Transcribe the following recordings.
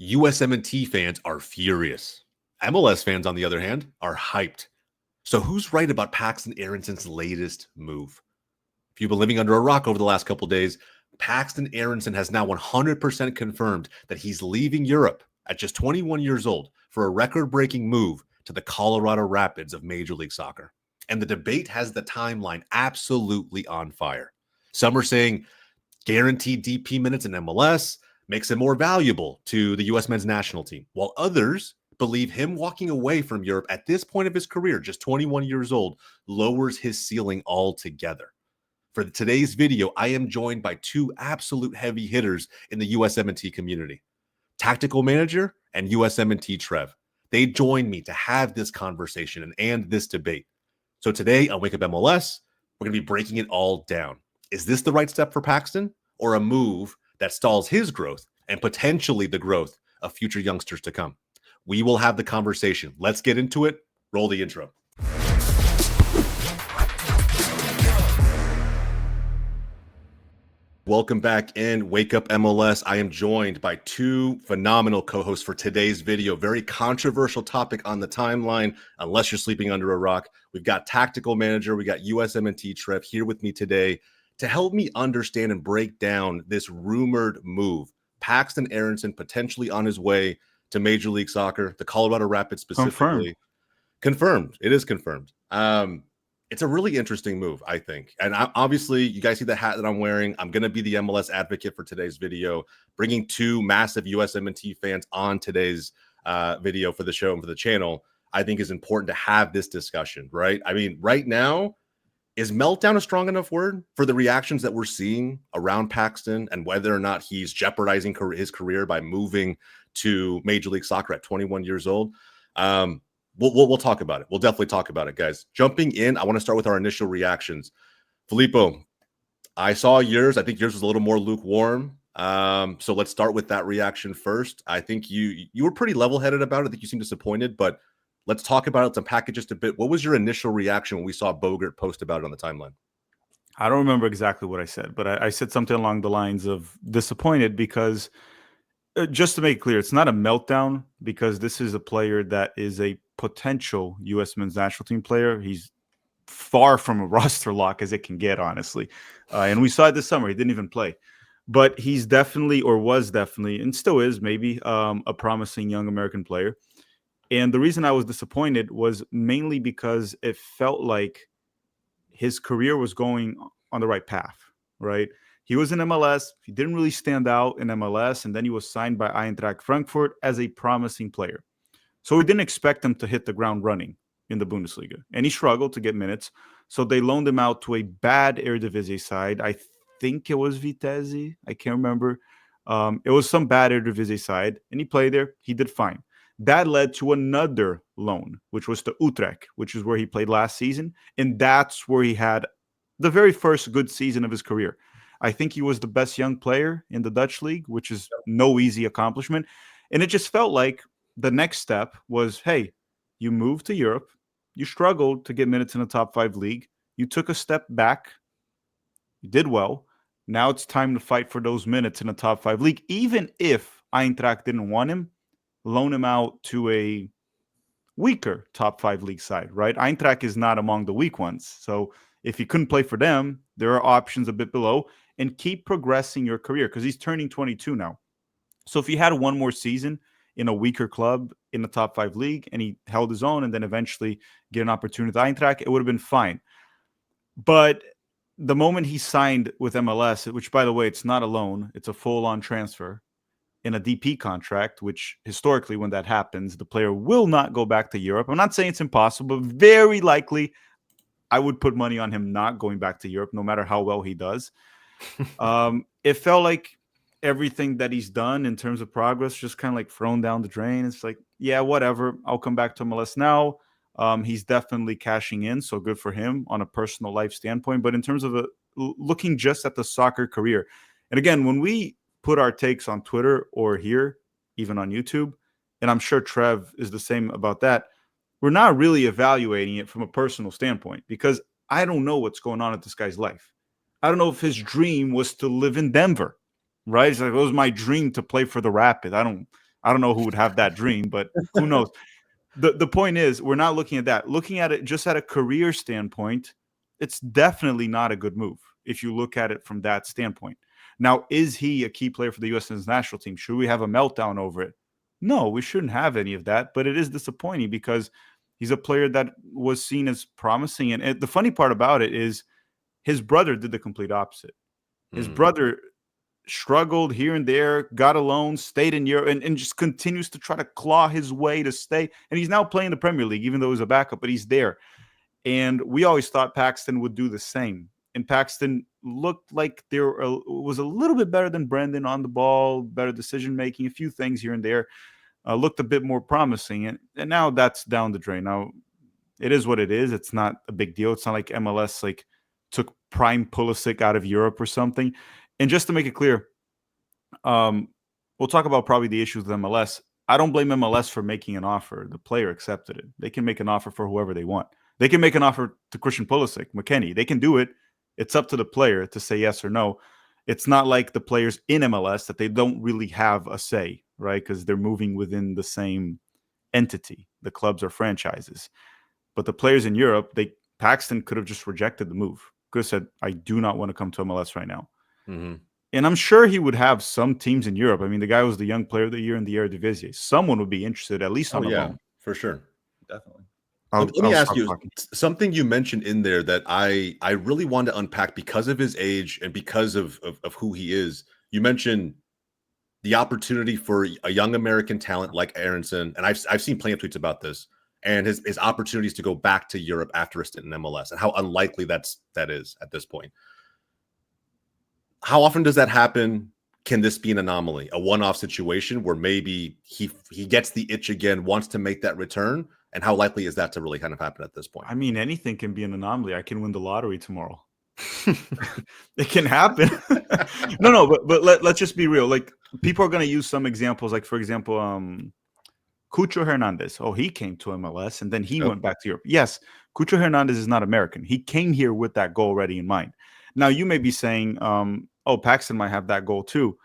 USMNT fans are furious. MLS fans, on the other hand, are hyped. So who's right about Paxten Aaronson's latest move? If you've been living under a rock over the last couple of days, Paxten Aaronson has now 100% confirmed that he's leaving Europe at just 21 years old for a record-breaking move to the Colorado Rapids of Major League Soccer. And the debate has the timeline absolutely on fire. Some are saying guaranteed DP minutes in MLS makes him more valuable to the U.S. men's national team, while others believe him walking away from Europe at this point of his career, just 21 years old, lowers his ceiling altogether. For today's video, I am joined by two absolute heavy hitters in the USMNT community, Tactical Manager and USMNTrev. They joined me to have this conversation and this debate. So today on Wake Up MLS, we're going to be breaking it all down. Is this the right step for Paxten, or a move that stalls his growth and potentially the growth of future youngsters to come? We will have the conversation. Let's get into it. Roll the intro. Welcome back in Wake Up MLS. I am joined by two phenomenal co-hosts for today's video. Very controversial topic on the timeline, unless you're sleeping under a rock. We've got Tactical Manager, we got USMNTrev here with me today to help me understand and break down this rumored move. Paxten Aaronson potentially on his way to Major League Soccer, the Colorado Rapids specifically. Confirmed. It is confirmed. It's a really interesting move, I think. And obviously, you guys see the hat that I'm wearing. I'm going to be the MLS advocate for today's video, bringing two massive USMNT fans on today's video for the show and for the channel. I think is important to have this discussion, right? I mean, right now, is meltdown a strong enough word for the reactions that we're seeing around Paxten and whether or not he's jeopardizing his career by moving to Major League Soccer at 21 years old? We'll talk about it. We'll definitely talk about it, guys. Jumping in, I want to start with our initial reactions. Filippo, I saw yours. I think yours was a little more lukewarm. So let's start with that reaction first. I think you were pretty level-headed about it. I think you seemed disappointed, but let's talk about it. Let's unpack it just a bit. What was your initial reaction when we saw Bogert post about it on the timeline? I don't remember exactly what I said, but I said something along the lines of disappointed because, just to make it clear, it's not a meltdown because this is a player that is a potential U.S. men's national team player. He's far from a roster lock as it can get, honestly. And we saw it this summer. He didn't even play. But he's definitely, or was definitely, and still is maybe, a promising young American player. And the reason I was disappointed was mainly because it felt like his career was going on the right path, right? He was in MLS. He didn't really stand out in MLS, and then he was signed by Eintracht Frankfurt as a promising player. So we didn't expect him to hit the ground running in the Bundesliga, and he struggled to get minutes. So they loaned him out to a bad Eredivisie side. I think it was Vitesse. I can't remember. It was some bad Eredivisie side, and he played there. He did fine. That led to another loan, which was to Utrecht, which is where he played last season. And that's where he had the very first good season of his career. I think he was the best young player in the Dutch league, which is no easy accomplishment. And it just felt like the next step was, hey, you moved to Europe. You struggled to get minutes in a top 5 league. You took a step back. You did well. Now it's time to fight for those minutes in a top 5 league. Even if Eintracht didn't want him, loan him out to a weaker top 5 league side, right? Eintracht is not among the weak ones. So if he couldn't play for them, there are options a bit below, and keep progressing your career because he's turning 22 now. So if he had one more season in a weaker club in the top 5 league and he held his own and then eventually get an opportunity with Eintracht, it would have been fine. But the moment he signed with MLS, which, by the way, it's not a loan, it's a full-on transfer, in a DP contract, which historically when that happens, the player will not go back to Europe. I'm not saying it's impossible, but very likely I would put money on him not going back to Europe, no matter how well he does. It felt like everything that he's done in terms of progress just kind of like thrown down the drain. It's like, yeah, whatever. I'll come back to MLS now. He's definitely cashing in, so good for him on a personal life standpoint. But in terms of looking just at the soccer career, and again, when we put our takes on Twitter or here, even on YouTube, and I'm sure Trev is the same about that, we're not really evaluating it from a personal standpoint because I don't know what's going on in this guy's life. I don't know if his dream was to live in Denver, right? It's like, it was my dream to play for the Rapid. I don't I don't know who would have that dream, but who knows? The point is, we're not looking at that. Looking at it just at a career standpoint, it's definitely not a good move if you look at it from that standpoint. Now, is he a key player for the U.S. national team? Should we have a meltdown over it? No, we shouldn't have any of that, but it is disappointing because he's a player that was seen as promising. And the funny part about it is his brother did the complete opposite. His brother struggled here and there, got a loan, stayed in Europe, and just continues to try to claw his way to stay. And he's now playing the Premier League, even though he's a backup, but he's there. And we always thought Paxten would do the same. And Paxten looked like there was a little bit better than Brendan on the ball, better decision making, a few things here and there, looked a bit more promising. And now that's down the drain. Now, it is what it is. It's not a big deal. It's not like MLS like took prime Pulisic out of Europe or something. And just to make it clear, we'll talk about probably the issues with MLS. I don't blame MLS for making an offer. The player accepted it. They can make an offer for whoever they want. They can make an offer to Christian Pulisic, McKennie. They can do it. It's up to the player to say yes or no. It's not like the players in MLS that they don't really have a say, right? Because they're moving within the same entity. The clubs are franchises. But the players in Europe, Paxten could have just rejected the move. Could have said, I do not want to come to MLS right now. Mm-hmm. And I'm sure he would have some teams in Europe. I mean, the guy was the young player of the year in the Eredivisie. Someone would be interested, at least on a loan. For sure. Definitely. Let me ask you something you mentioned in there that I really wanted to unpack because of his age and because of who he is. You mentioned the opportunity for a young American talent like Aaronson, and I've seen plenty of tweets about this, and his opportunities to go back to Europe after a stint in MLS and how unlikely that is at this point. How often does that happen? Can this be an anomaly, a one-off situation where maybe he gets the itch again, wants to make that return? And how likely is that to really kind of happen at this point? I mean, anything can be an anomaly. I can win the lottery tomorrow. It can happen. No, but let's just be real. Like, people are going to use some examples. Like, for example, Cucho Hernandez. Oh, he came to MLS and then he went back to Europe. Yes, Cucho Hernandez is not American. He came here with that goal already in mind. Now, you may be saying, oh, Paxten might have that goal too.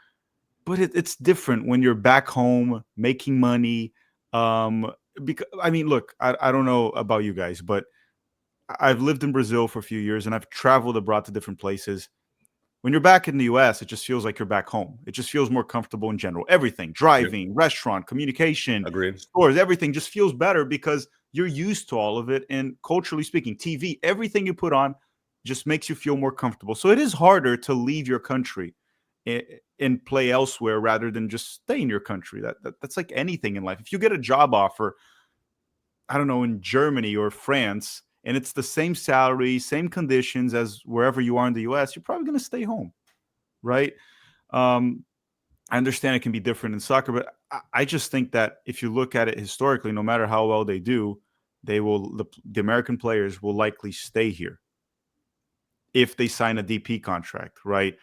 But it's different when you're back home making money. Because I mean, look, I don't know about you guys, but I've lived in Brazil for a few years and I've traveled abroad to different places. When you're back in the US, it just feels like you're back home. It just feels more comfortable in general. Everything, driving, restaurant, communication, stores, everything just feels better because you're used to all of it. And culturally speaking, TV, everything you put on just makes you feel more comfortable. So it is harder to leave your country and play elsewhere rather than just stay in your country. That's like anything in life. If you get a job offer, I don't know, in Germany or France, and it's the same salary, same conditions as wherever you are in the US, you're probably going to stay home, right? I understand it can be different in soccer, but I just think that if you look at it historically, no matter how well they do, the American players will likely stay here if they sign a DP contract, right?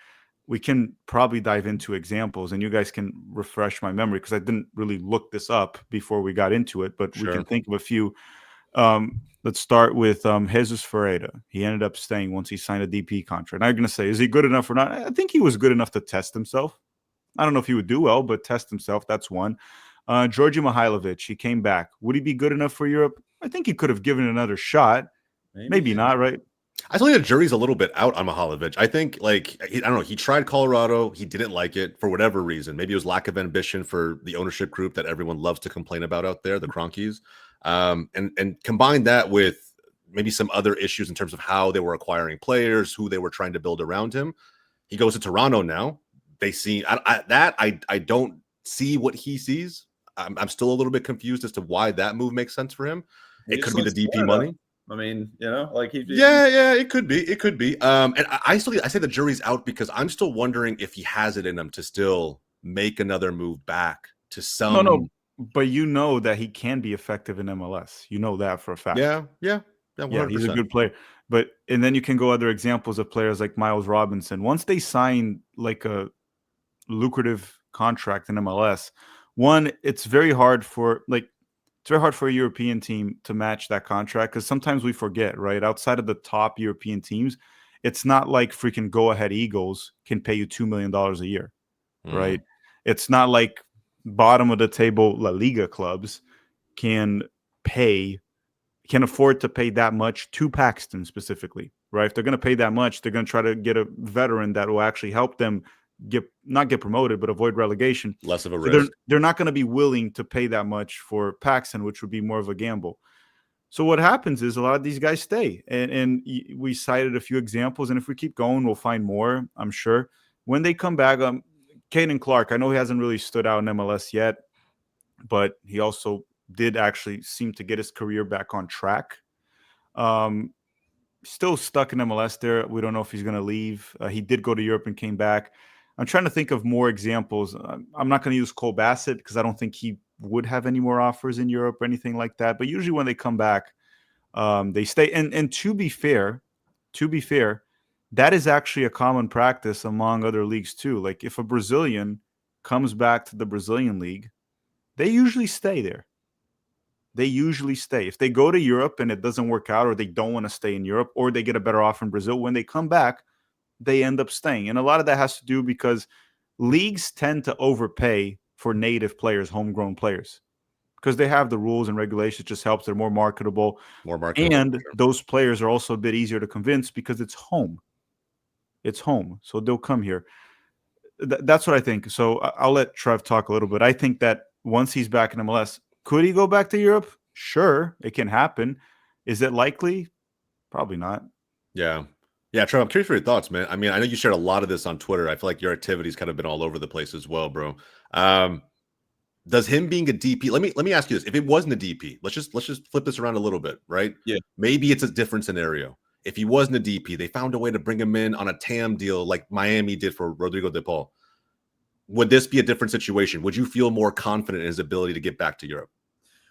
We can probably dive into examples and you guys can refresh my memory because I didn't really look this up before we got into it, but we can think of a few. Let's start with Jesus Ferreira. He ended up staying once he signed a DP contract. Now you're going to say, is he good enough or not? I think he was good enough to test himself. I don't know if he would do well, but test himself. That's one. Georgi Mihailovic, he came back. Would he be good enough for Europe? I think he could have given another shot. Maybe not, right? I think the jury's a little bit out on Mihailovic. I think, like, I don't know, he tried Colorado. He didn't like it for whatever reason. Maybe it was lack of ambition for the ownership group that everyone loves to complain about out there, the Kroenkes. And combine that with maybe some other issues in terms of how they were acquiring players, who they were trying to build around him. He goes to Toronto now. They see I don't see what he sees. I'm still a little bit confused as to why that move makes sense for him. It could be the DP money. I mean, you know, like it could be. And I say the jury's out because I'm still wondering if he has it in him to still make another move back to some. No, but you know that he can be effective in MLS. You know that for a fact. Yeah, 100%. He's a good player. And then you can go other examples of players like Miles Robinson. Once they sign like a lucrative contract in MLS, it's very hard for a European team to match that contract because sometimes we forget, right? Outside of the top European teams, it's not like freaking Go Ahead Eagles can pay you $2 million a year, right? It's not like bottom of the table La Liga clubs can afford to pay that much to Paxten specifically, right? If they're going to pay that much, they're going to try to get a veteran that will actually help them not get promoted, but avoid relegation. Less of a So risk. they're not going to be willing to pay that much for Paxten, which would be more of a gamble. So what happens is a lot of these guys stay, and we cited a few examples, and if we keep going, we'll find more, I'm sure. When they come back, Caden Clark, I know he hasn't really stood out in MLS yet, but he also did actually seem to get his career back on track. Still stuck in MLS there. We don't know if he's going to leave. He did go to Europe and came back. I'm trying to think of more examples. I'm not going to use Cole Bassett because I don't think he would have any more offers in Europe or anything like that. But usually when they come back, they stay. And to be fair, that is actually a common practice among other leagues too. Like if a Brazilian comes back to the Brazilian league, they usually stay there. They usually stay. If they go to Europe and it doesn't work out, or they don't want to stay in Europe, or they get a better offer in Brazil, when they come back, they end up staying. And a lot of that has to do because leagues tend to overpay for native players, homegrown players, because they have the rules and regulations. It just helps. They're more marketable. And those players are also a bit easier to convince because it's home. It's home. So they'll come here. That's what I think. So I'll let Trev talk a little bit. I think that once he's back in MLS, could he go back to Europe? Sure, it can happen. Is it likely? Probably not. Yeah. Yeah, Trev, I'm curious for your thoughts, man. I mean, I know you shared a lot of this on Twitter. I feel like your activity's kind of been all over the place as well, bro. Does him being a DP, let me ask you this. If it wasn't a DP, let's just flip this around a little bit, right? Yeah. Maybe it's a different scenario. If he wasn't a DP, they found a way to bring him in on a TAM deal like Miami did for Rodrigo De Paul. Would this be a different situation? Would you feel more confident in his ability to get back to Europe?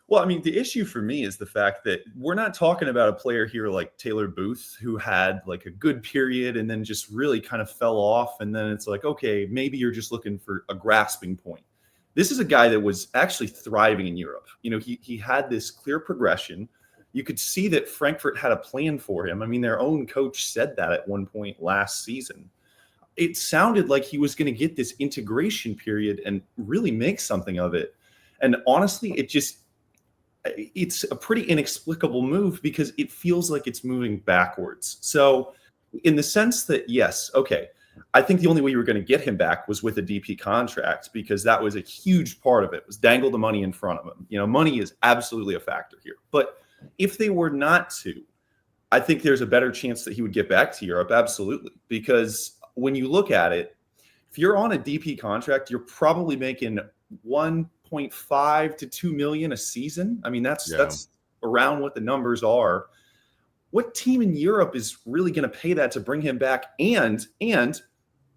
Well, I mean, the issue for me is the fact that we're not talking about a player here like Taylor Booth, who had like a good period and then just really kind of fell off. And then it's like, okay, maybe you're just looking for a grasping point. This is a guy that was actually thriving in Europe. You know, he had this clear progression. You could see that Frankfurt had a plan for him. I mean, their own coach said that at one point last season. It sounded like he was going to get this integration period and really make something of it. And honestly, it's a pretty inexplicable move because it feels like it's moving backwards. So in the sense that, yes, okay, I think the only way you were going to get him back was with a DP contract, because that was a huge part of it, was dangle the money in front of him. You know, money is absolutely a factor here. But if they were not to, I think there's a better chance that he would get back to Europe. Absolutely. Because when you look at it, if you're on a DP contract, you're probably making 1.5 to 2 million a season. I mean, that's around what the numbers are. What team in Europe is really going to pay that to bring him back? And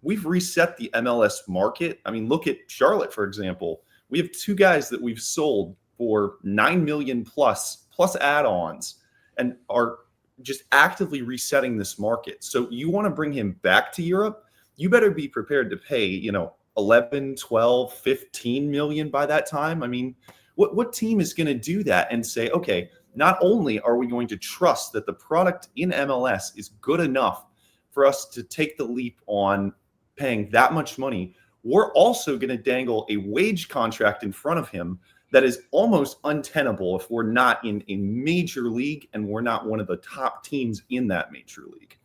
we've reset the MLS market. I mean, look at Charlotte, for example. We have two guys that we've sold for 9 million plus add-ons and are just actively resetting this market. So you want to bring him back to Europe, you better be prepared to pay, 11, 12, 15 million by that time. I mean, what team is going to do that and say, okay, not only are we going to trust that the product in MLS is good enough for us to take the leap on paying that much money, we're also going to dangle a wage contract in front of him that is almost untenable if we're not in a major league and we're not one of the top teams in that major league.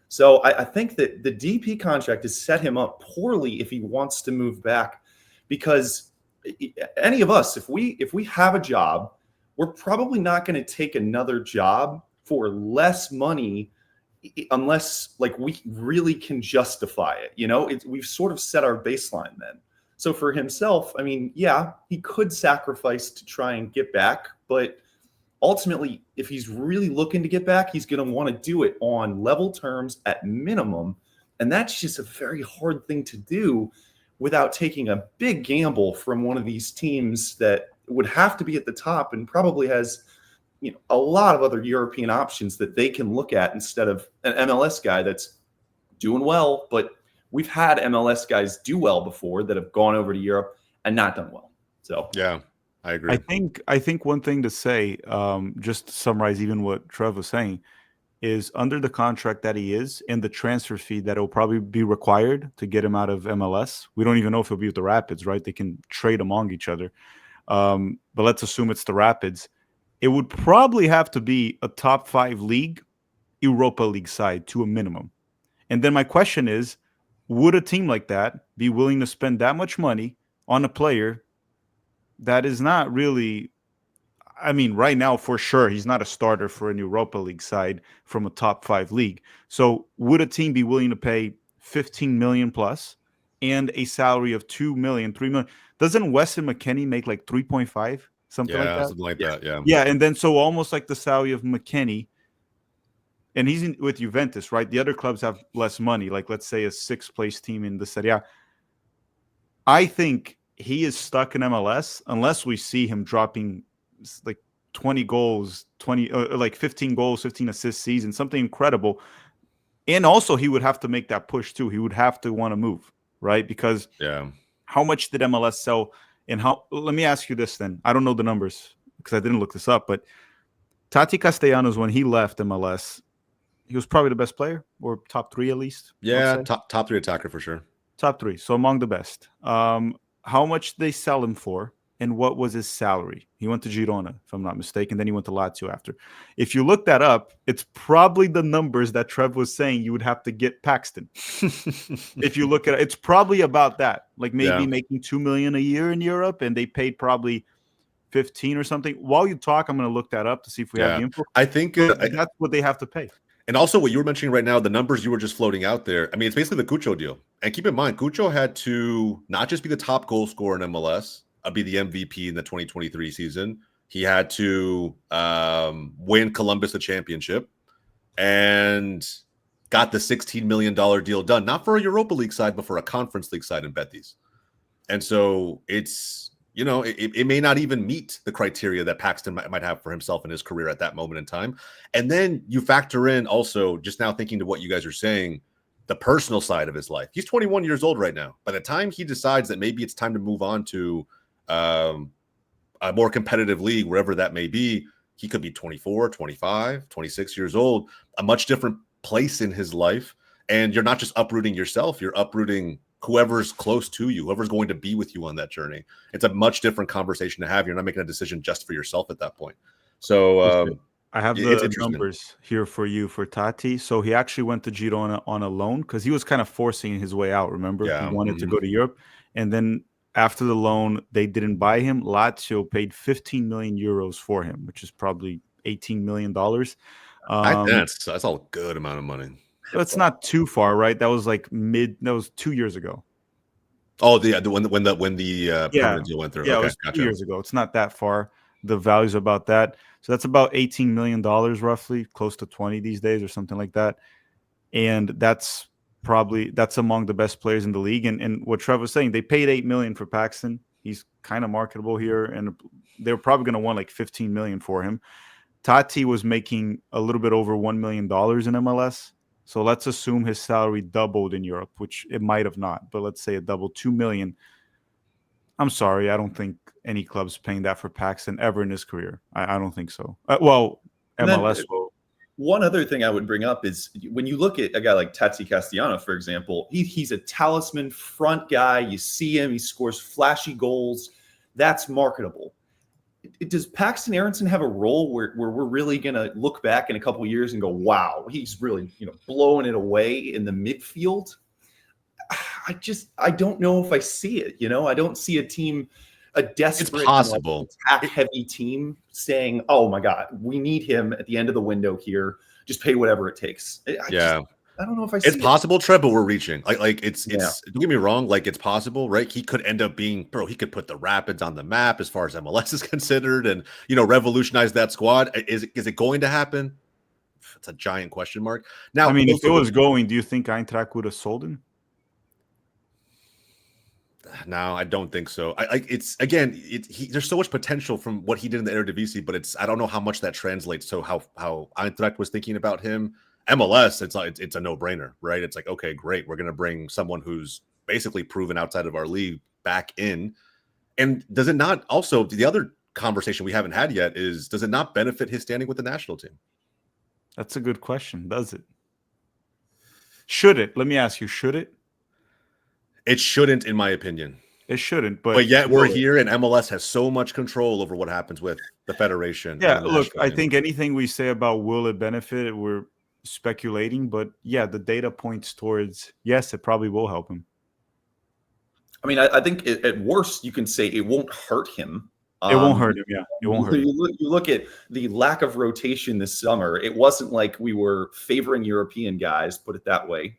So I think that the DP contract has set him up poorly if he wants to move back, because any of us, if we have a job, we're probably not going to take another job for less money unless like we really can justify it. We've sort of set our baseline then. So for himself, I mean, yeah, he could sacrifice to try and get back, but ultimately, if he's really looking to get back, he's going to want to do it on level terms at minimum. And that's just a very hard thing to do without taking a big gamble from one of these teams that would have to be at the top and probably has, a lot of other European options that they can look at instead of an MLS guy that's doing well. But we've had MLS guys do well before that have gone over to Europe and not done well. So yeah, I agree. I think one thing to say, just to summarize even what Trev was saying, is under the contract that he is and the transfer fee that will probably be required to get him out of MLS. We don't even know if he'll be with the Rapids, right? They can trade among each other. But let's assume it's the Rapids. It would probably have to be a top 5 league, Europa League side to a minimum. And then my question is, would a team like that be willing to spend that much money on a player that is not really, I mean, right now, for sure, he's not a starter for an Europa League side from a top 5 league. So would a team be willing to pay 15 million plus and a salary of 2 million, 3 million? Doesn't Weston McKennie make like 3.5, something like that? Something like that. Yeah. Yeah. And then so almost like the salary of McKennie, and he's with Juventus, right? The other clubs have less money, like let's say a 6th place team in the Serie A. I think he is stuck in MLS unless we see him dropping like 20 goals, 15 goals, 15 assists season, something incredible. And also he would have to make that push too. He would have to want to move, right? Because how much did MLS sell? And let me ask you this then. I don't know the numbers because I didn't look this up, but Tati Castellanos, when he left MLS, he was probably the best player, or top 3 at least. Yeah, top 3 attacker for sure. Top 3, so among the best. How much they sell him for, and what was his salary? He went to Girona, if I'm not mistaken. Then he went to Lazio after. If you look that up, it's probably the numbers that Trev was saying you would have to get Paxten. If you look at it, it's probably about that. Like maybe making 2 million a year in Europe, and they paid probably 15 or something. While you talk, I'm going to look that up to see if we have the info. I think that's what they have to pay. And also what you were mentioning right now, the numbers you were just floating out there, I mean, it's basically the Cucho deal. And keep in mind, Cucho had to not just be the top goal scorer in MLS, be the MVP in the 2023 season. He had to win Columbus the championship and got the $16 million deal done, not for a Europa League side, but for a Conference League side in Betis. And so it's, you know, it may not even meet the criteria that Paxten might have for himself in his career at that moment in time. And then you factor in also, just now thinking to what you guys are saying, the personal side of his life. He's 21 years old right now. By the time he decides that maybe it's time to move on to a more competitive league, wherever that may be, he could be 24, 25, 26 years old, a much different place in his life. And you're not just uprooting yourself, you're uprooting whoever's close to you, whoever's going to be with you on that journey. It's a much different conversation to have. You're not making a decision just for yourself at that point. So I have the numbers here for you for Tati. So he actually went to Girona on a loan because he was kind of forcing his way out. Remember, he wanted to go to Europe. And then after the loan, they didn't buy him. Lazio paid 15 million euros for him, which is probably $18 million. That's a good amount of money. That's not too far, right? That was like that was 2 years ago. Oh, when the permanent deal went through. Yeah, okay, it was 2 years ago. It's not that far. The value's about that. So that's about $18 million roughly, close to 20 these days or something like that. And that's among the best players in the league. And what Trev was saying, they paid $8 million for Paxten. He's kind of marketable here, and they're probably going to want like $15 million for him. Tati was making a little bit over $1 million in MLS. So let's assume his salary doubled in Europe, which it might have not, but let's say it doubled, 2 million. I'm sorry, I don't think any club's paying that for Paxten ever in his career. I don't think so. MLS will. One other thing I would bring up is when you look at a guy like Tati Castellanos, for example, he's a talisman front guy. You see him, he scores flashy goals. That's marketable. Does Paxten Aaronson have a role where we're really going to look back in a couple of years and go, wow, he's really, blowing it away in the midfield? I don't know if I see it. I don't see a team, a desperate, attack-heavy team saying, oh my God, we need him at the end of the window here. Just pay whatever it takes. I don't know if I see it's possible, Trev, but we're reaching. It's don't get me wrong, it's possible, right? He could end up being, he could put the Rapids on the map as far as MLS is considered and, revolutionize that squad. Is it going to happen? It's a giant question mark. Now, I mean, if it was going, do you think Eintracht would have sold him? No, I don't think so. There's so much potential from what he did in the Eredivisie, but I don't know how much that translates to how Eintracht was thinking about him. MLS, it's a no-brainer, right? It's like, okay, great. We're going to bring someone who's basically proven outside of our league back in. And does it not also, the other conversation we haven't had yet is, does it not benefit his standing with the national team? That's a good question. Does it? Should it? Let me ask you, should it? It shouldn't, in my opinion. It shouldn't, But yet we're here, and MLS has so much control over what happens with the federation. Yeah, and the look, national I team. think anything we say about will it benefit, we're speculating. But yeah, the data points towards yes, it probably will help him. I mean, I think at worst you can say it won't hurt him. It won't hurt him. Yeah, it won't hurt him. You look at the lack of rotation this summer. It wasn't like we were favoring European guys, put it that way.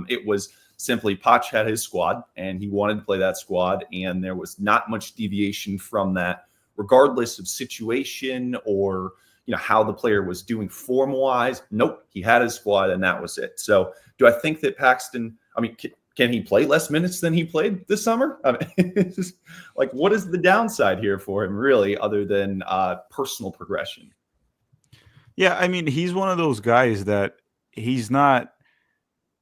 It was simply Poch had his squad, and he wanted to play that squad, and there was not much deviation from that, regardless of situation or how the player was doing form-wise. Nope, he had his squad, and that was it. So, do I think that Paxten? I mean, can he play less minutes than he played this summer? I mean, it's just, like, what is the downside here for him, really, other than personal progression? Yeah, I mean, he's one of those guys that he's not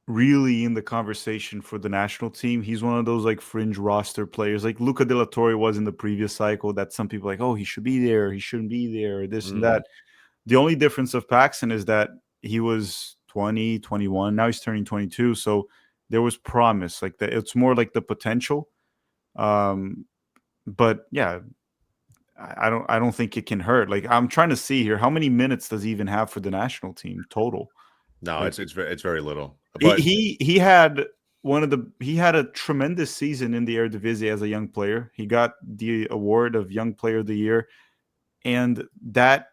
really in the conversation for the national team. He's one of those like fringe roster players, like Luca De La Torre was in the previous cycle. That some people like, oh, he should be there, he shouldn't be there, this and that. The only difference of Paxten is that he was 20, 21. Now he's turning 22. So there was promise, like that. It's more like the potential. But yeah, I don't think it can hurt. Like, I'm trying to see here, how many minutes does he even have for the national team total? No, like, it's very little. But he had a tremendous season in the Eredivisie as a young player. He got the award of Young Player of the Year, and that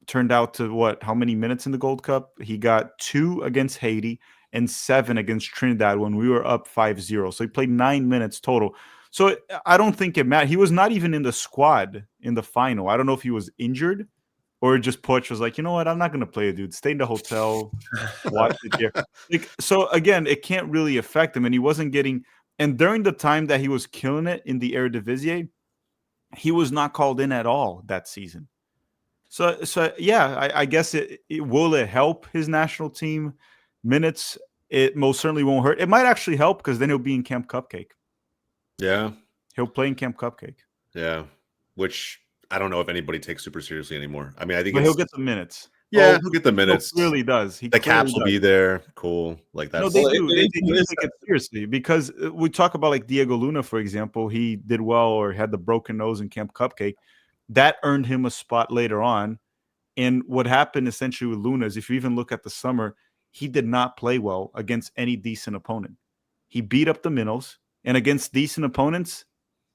turned out to how many minutes in the Gold Cup? He got 2 against Haiti and 7 against Trinidad when we were up 5-0. So he played 9 minutes total. So I don't think it mattered. He was not even in the squad in the final. I don't know if he was injured or just Poch was like, you know what? I'm not going to play it, dude. Stay in the hotel, watch it here. Like, so again, it can't really affect him. And he wasn't getting, and during the time that he was killing it in the Eredivisie, he was not called in at all that season. So yeah, I guess will it help his national team minutes? It most certainly won't hurt. It might actually help because then he'll be in Camp Cupcake. Yeah. He'll play in Camp Cupcake. Yeah. Which I don't know if anybody takes super seriously anymore. I mean, I think he'll get the minutes. Yeah, he'll get the minutes. He clearly does. The caps will be there. Cool. Like that. No, they do. They do take it seriously because we talk about like Diego Luna, for example. He did well or had the broken nose in Camp Cupcake. That earned him a spot later on. And what happened essentially with Luna is if you even look at the summer, he did not play well against any decent opponent. He beat up the minnows, and against decent opponents,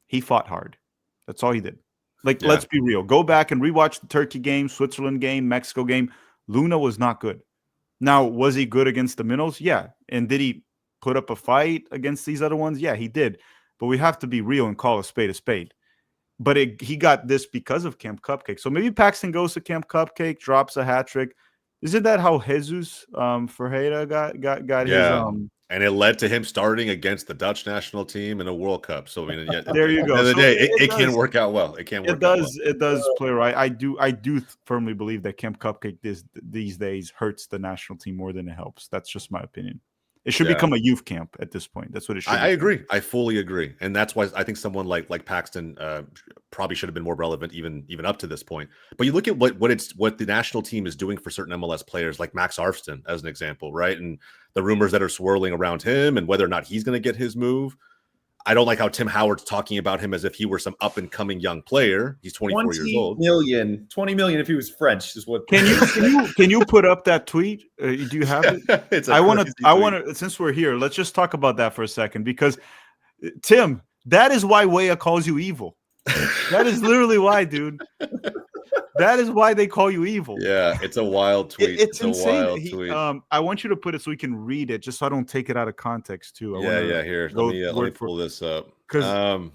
he fought hard. That's all he did. Like, let's be real. Go back and rewatch the Turkey game, Switzerland game, Mexico game. Luna was not good. Now, was he good against the minnows? Yeah. And did he put up a fight against these other ones? Yeah, he did. But we have to be real and call a spade a spade. But he got this because of Camp Cupcake. So maybe Paxten goes to Camp Cupcake, drops a hat trick. Isn't that how Jesus Ferreira got his and it led to him starting against the Dutch national team in a World Cup. So I mean, there you go. At the end of the day, it can work out well. It can work out well. It does play right. I do firmly believe that Camp Cupcake these days hurts the national team more than it helps. That's just my opinion. It should become a youth camp at this point. That's what it should be. I agree. I fully agree. And that's why I think someone like Paxten probably should have been more relevant even up to this point. But you look at what the national team is doing for certain MLS players, like Max Arfsten as an example, right? And the rumors that are swirling around him and whether or not he's going to get his move. I don't like how Tim Howard's talking about him as if he were some up-and-coming young player. He's 24 years old. 20 million if he was French is what. Can you put up that tweet? Do you have it? I want to. Since we're here, let's just talk about that for a second because Tim, that is why Weah calls you evil. That is literally why, dude. That is why they call you evil. Yeah, it's a wild tweet. It's insane. A wild tweet. I want you to put it so we can read it, just so I don't take it out of context too. Here. Let me pull this up. Because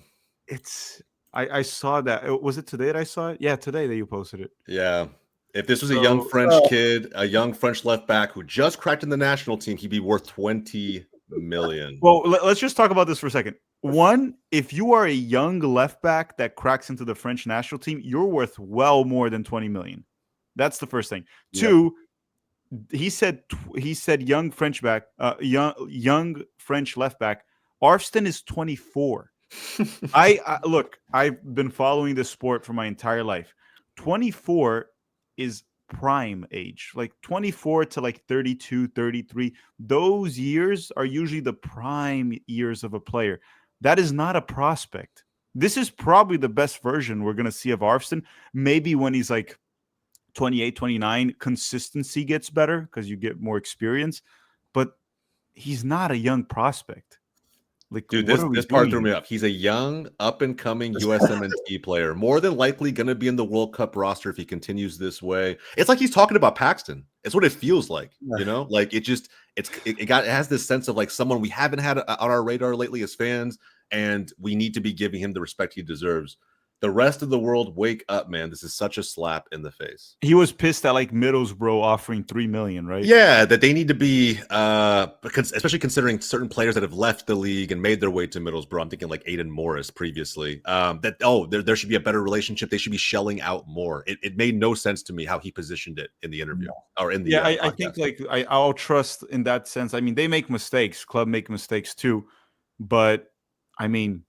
I saw that. Was it today that I saw it? Yeah, today that you posted it. Yeah. If this was a young French kid, a young French left back who just cracked in the national team, he'd be worth 20 million. Well, let's just talk about this for a second. One, if you are a young left back that cracks into the French national team, you're worth well more than 20 million. That's the first thing. Yep. Two, he said young French back, young French left back. Arfsten is 24. Look, I've been following this sport for my entire life. 24 is prime age, like 24 to like 32, 33. Those years are usually the prime years of a player. That is not a prospect. This is probably the best version we're going to see of Arfston. Maybe when he's like 28, 29, consistency gets better because you get more experience, but he's not a young prospect. Like, dude, what are we this part threw doing? me off. He's a young, up-and-coming USMNT player, more than likely going to be in the World Cup roster if he continues this way. It's like he's talking about Paxten. It's what it feels like, you know? Like, it has this sense of like someone we haven't had on our radar lately as fans, and we need to be giving him the respect he deserves. The rest of the world, wake up, man. This is such a slap in the face. He was pissed at like Middlesbrough offering $3 million, right? Yeah, that they need to be, because especially considering certain players that have left the league and made their way to Middlesbrough. I'm thinking like Aiden Morris previously. There should be a better relationship. They should be shelling out more. It made no sense to me how he positioned it in the interview or in the I think like I'll trust in that sense. I mean, they make mistakes. Club make mistakes too, but I mean,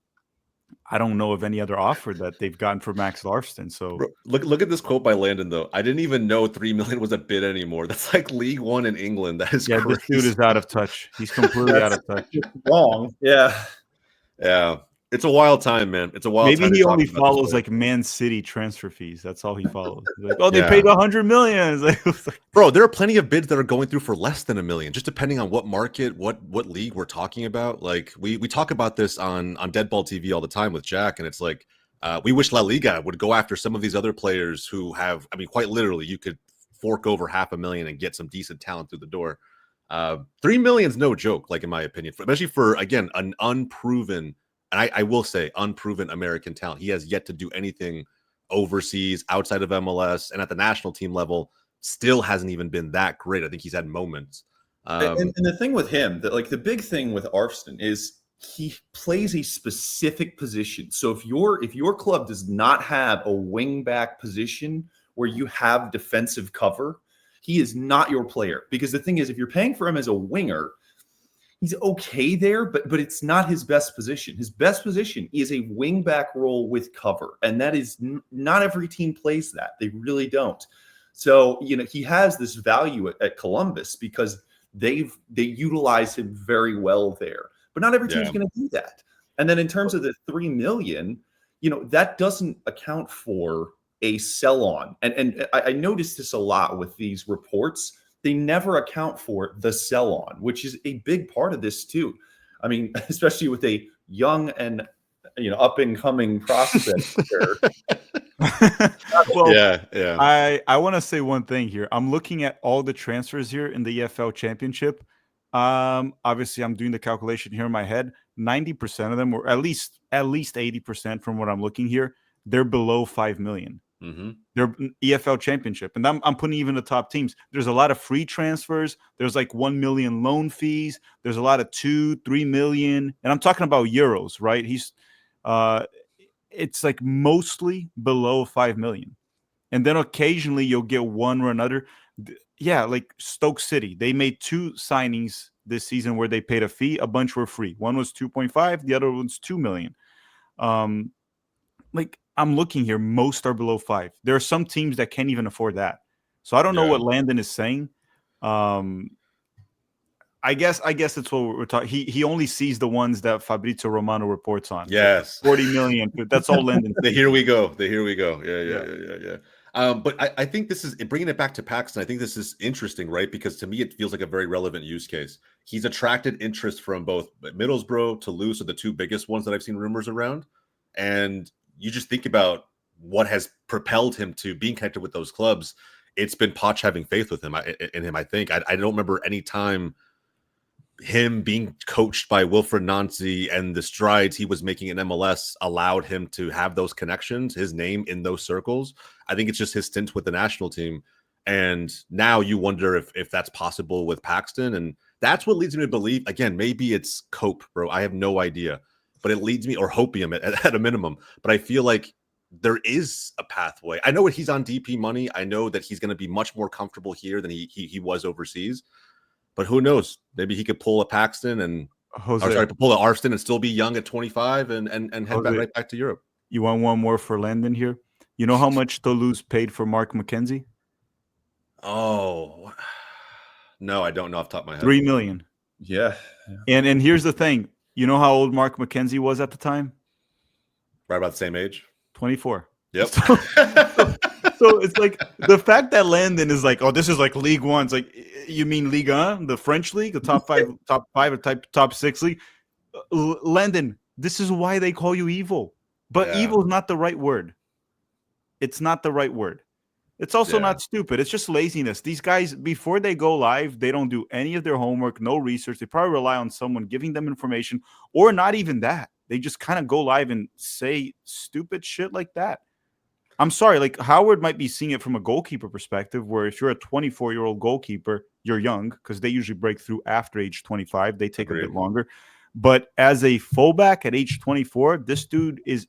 I don't know of any other offer that they've gotten for Max Arfston. So Bro, look at this quote by Landon though. I didn't even know 3 million was a bid anymore. That's like League One in England. That is crazy. This dude is out of touch. He's completely out of touch. Wrong. Yeah. Yeah. It's a wild time, man. It's a wild time. Maybe he only follows like Man City transfer fees. That's all he follows. Like, oh, they Yeah. paid 100 million. It's like, bro, there are plenty of bids that are going through for less than $1 million, just depending on what market, what league we're talking about. Like we talk about this on Deadball TV all the time with Jack, and it's like we wish La Liga would go after some of these other players who have, I mean, quite literally, you could fork over $500,000 and get some decent talent through the door. 3 million is no joke, like in my opinion, especially for, again, an unproven, and I will say unproven American talent. He has yet to do anything overseas, outside of MLS, and at the national team level, still hasn't even been that great. I think he's had moments. And the thing with him, that like the big thing with Arfston is he plays a specific position. So if your club does not have a wing back position where you have defensive cover, he is not your player. Because the thing is, if you're paying for him as a winger, he's okay there, but it's not his best position. His best position is a wing back role with cover, and that is not every team plays that. They really don't. So he has this value at Columbus because they utilize him very well there. But not every team's going to do that. And then in terms of the 3 million, that doesn't account for a sell-on. And I noticed this a lot with these reports. They never account for the sell-on, which is a big part of this too. I mean, especially with a young and up-and-coming prospect. Well, I want to say one thing here. I'm looking at all the transfers here in the EFL Championship. Obviously, I'm doing the calculation here in my head. 90% of them, or at least 80% from what I'm looking here, they're below 5 million. Mm-hmm. They're EFL Championship, and I'm putting even the top teams. There's a lot of free transfers. There's like 1 million loan fees. There's a lot of 2-3 million, and I'm talking about euros, right? It's like mostly below 5 million, and then occasionally you'll get one or another. Yeah, like Stoke City, they made 2 signings this season where they paid a fee. A bunch were free. One was 2.5, the other one's 2 million. Like I'm looking here, most are below 5. There are some teams that can't even afford that. So I don't know what Landon is saying. I guess it's what we're talking. He only sees the ones that Fabrizio Romano reports on. Yes, 40 million. That's all Landon. Here we go. Yeah. But I think this is bringing it back to Paxten. I think this is interesting, right? Because to me, it feels like a very relevant use case. He's attracted interest from both Middlesbrough, Toulouse are the 2 biggest ones that I've seen rumors around, and you just think about what has propelled him to being connected with those clubs. It's been Poch having faith with him. I think I don't remember any time him being coached by Wilfred Nancy and the strides he was making in MLS allowed him to have those connections, his name in those circles. I think it's just his stint with the national team. And now you wonder if that's possible with Paxten. And that's what leads me to believe, again, maybe it's cope, bro. I have no idea. But it leads me, or hopium at a minimum. But I feel like there is a pathway. I know he's on DP money. I know that he's going to be much more comfortable here than he was overseas. But who knows? Maybe he could pull a Paxten and pull a Arfston and still be young at 25 and head right back to Europe. You want one more for Landon here? You know how much Toulouse paid for Mark McKenzie? Oh, no, I don't know off the top of my head. 3 million. Yeah. And here's the thing. You know how old Mark McKenzie was at the time? Right about the same age. 24. Yep. So it's like the fact that Landon is like, oh, this is like League One. It's like, you mean Ligue 1, the French league, the top five or top six league? Landon, this is why they call you evil. But evil is not the right word. It's not the right word. It's also not stupid. It's just laziness. These guys, before they go live, they don't do any of their homework, no research. They probably rely on someone giving them information, or not even that. They just kind of go live and say stupid shit like that. I'm sorry, like Howard might be seeing it from a goalkeeper perspective, where if you're a 24-year-old goalkeeper, you're young, because they usually break through after age 25. They take a bit longer. But as a fullback at age 24, this dude is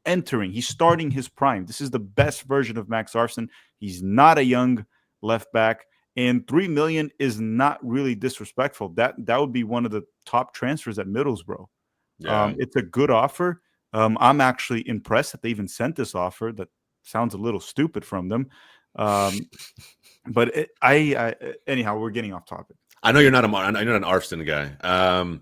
he's starting his prime. This is the best version of Max Aarson. He's not a young left back, and 3 million is not really disrespectful. That would be one of the top transfers at Middlesbrough. It's a good offer. I'm actually impressed that they even sent this offer. That sounds a little stupid from them. But anyhow, we're getting off topic. I know you're not an Arston guy.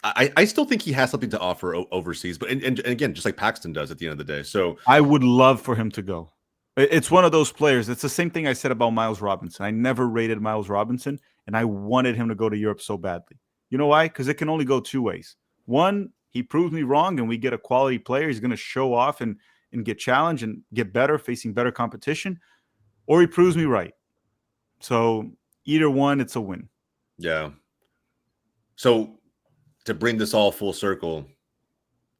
I still think he has something to offer overseas, but and again, just like Paxten does at the end of the day. So I would love for him to go. It's one of those players. It's the same thing I said about Miles Robinson. I never rated Miles Robinson, and I wanted him to go to Europe so badly. You know why? Because it can only go two ways. One, he proves me wrong, and we get a quality player. He's going to show off and get challenged and get better, facing better competition, or he proves me right. So either one, it's a win. Yeah. So to bring this all full circle,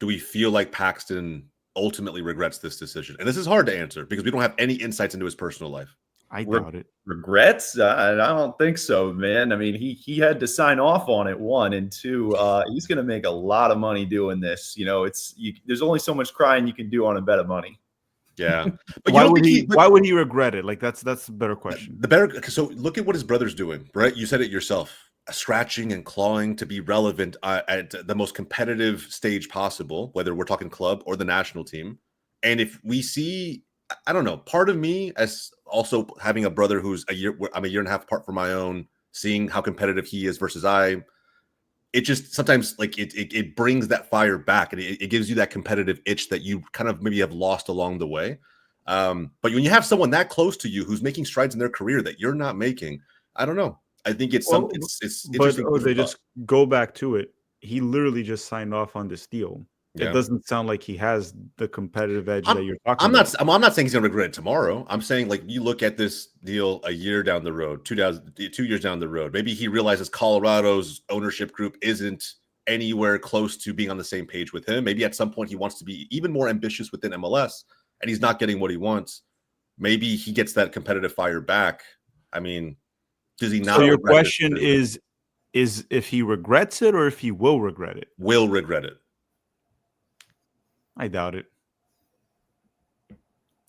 do we feel like Paxten ultimately regrets this decision? And this is hard to answer because we don't have any insights into his personal life. I doubt it. Regrets? I don't think so, man. I mean, he had to sign off on it, one, and two, he's going to make a lot of money doing this. You know, there's only so much crying you can do on a bet of money. Yeah, but why would he regret it? Like that's a better question. So look at what his brother's doing, right? You said it yourself, scratching and clawing to be relevant at the most competitive stage possible, whether we're talking club or the national team. And if we see, I don't know, part of me as also having a brother who's I'm a year and a half apart from my own, seeing how competitive he is versus it just sometimes like it brings that fire back, and it gives you that competitive itch that you kind of maybe have lost along the way. But when you have someone that close to you who's making strides in their career that you're not making, I don't know. I think it's interesting. But they just go back to it. He literally just signed off on this deal. Yeah. It doesn't sound like he has the competitive edge that you're talking about. I'm not saying he's going to regret it tomorrow. I'm saying, like, you look at this deal a year down the road, 2 years down the road. Maybe he realizes Colorado's ownership group isn't anywhere close to being on the same page with him. Maybe at some point he wants to be even more ambitious within MLS, and he's not getting what he wants. Maybe he gets that competitive fire back. I mean, does he not? So your question is if he regrets it or if he will regret it? Will regret it. I doubt it.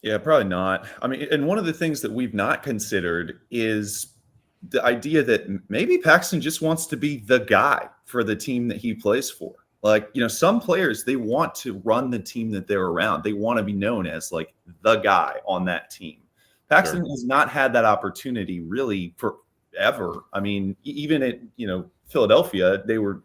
Yeah, probably not. I mean, and one of the things that we've not considered is the idea that maybe Paxten just wants to be the guy for the team that he plays for. Like, you know, some players, they want to run the team that they're around. They want to be known as like the guy on that team. Paxten has not had that opportunity really forever. I mean, even at, Philadelphia, there were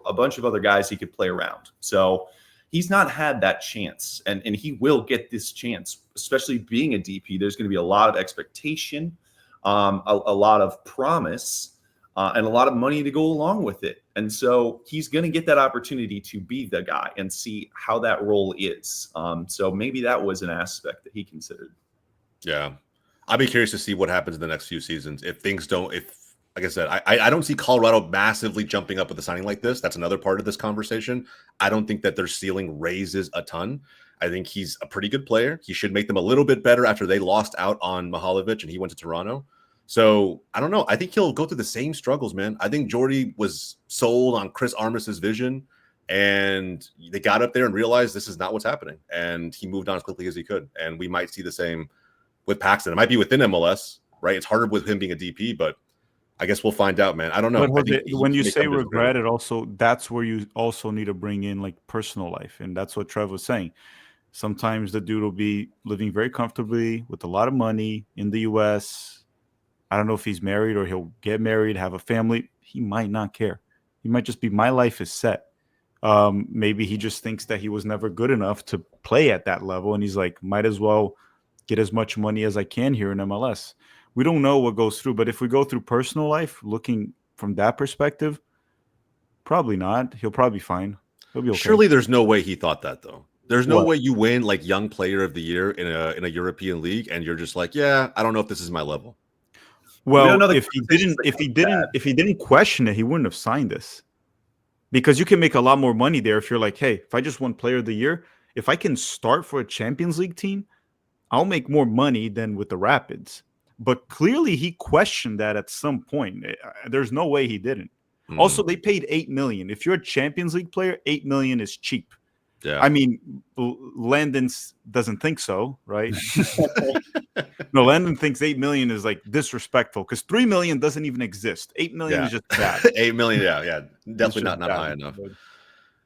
a bunch of other guys he could play around. So he's not had that chance, and he will get this chance, especially being a DP. There's going to be a lot of expectation, a lot of promise, and a lot of money to go along with it. And so he's going to get that opportunity to be the guy and see how that role is. So maybe that was an aspect that he considered. Yeah. I'll be curious to see what happens in the next few seasons. Like I said, I don't see Colorado massively jumping up with a signing like this. That's another part of this conversation. I don't think that their ceiling raises a ton. I think he's a pretty good player. He should make them a little bit better after they lost out on Mihalovic and he went to Toronto. So I don't know. I think he'll go through the same struggles, man. I think Jordy was sold on Chris Armas's vision, and they got up there and realized this is not what's happening. And he moved on as quickly as he could. And we might see the same with Paxten. It might be within MLS, right? It's harder with him being a DP, but I guess we'll find out, man. I don't know. But when you say regret, that's where you also need to bring in like personal life. And that's what Trev was saying. Sometimes the dude will be living very comfortably with a lot of money in the US, I don't know if he's married or he'll get married, have a family. He might not care. He might just be, my life is set. Maybe he just thinks that he was never good enough to play at that level, and he's like, might as well get as much money as I can here in MLS. We don't know what goes through, but if we go through personal life, looking from that perspective, probably not. He'll probably be fine. He'll be okay. Surely there's no way he thought that, though. There's no What? way you win like Young Player of the Year in a European league, and you're just like, yeah, I don't know if this is my level. Well, if he didn't question it, he wouldn't have signed this. Because you can make a lot more money there if you're like, hey, if I just won Player of the Year, if I can start for a Champions League team, I'll make more money than with the Rapids. But clearly he questioned that at some point. There's no way he didn't. Mm. Also, they paid $8 million. If you're a Champions League player, $8 million is cheap. Yeah. I mean, Landon doesn't think so, right? No, Landon thinks $8 million is like disrespectful because $3 million doesn't even exist. $8 million is just bad. $8 million, yeah, definitely not high enough.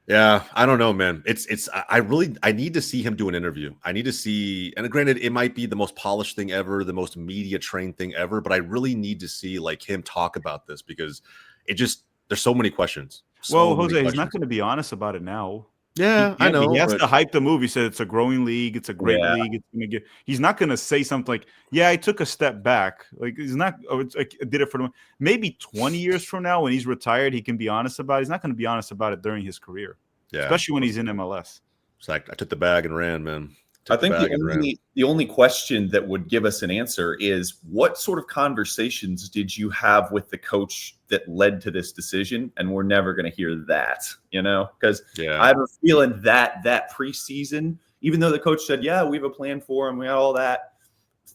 Yeah, I don't know, man. I need to see him do an interview. I need to see, and granted, it might be the most polished thing ever, the most media trained thing ever, but I really need to see like him talk about this because there's so many questions. Well, Jose, he's not going to be honest about it now. Yeah, I know. He has to hype the move. He said it's a growing league. It's a great league. It's gonna get. He's not going to say something like, "Yeah, I took a step back." Like he's not. Oh, it's like I did it for the. Maybe 20 years from now, when he's retired, he can be honest about it. He's not going to be honest about it during his career. Yeah, especially when he's in MLS. It's like I took the bag and ran, man. I think the only question that would give us an answer is what sort of conversations did you have with the coach that led to this decision? And we're never going to hear that, because I have a feeling that preseason, even though the coach said, yeah, we have a plan for him, we got all that,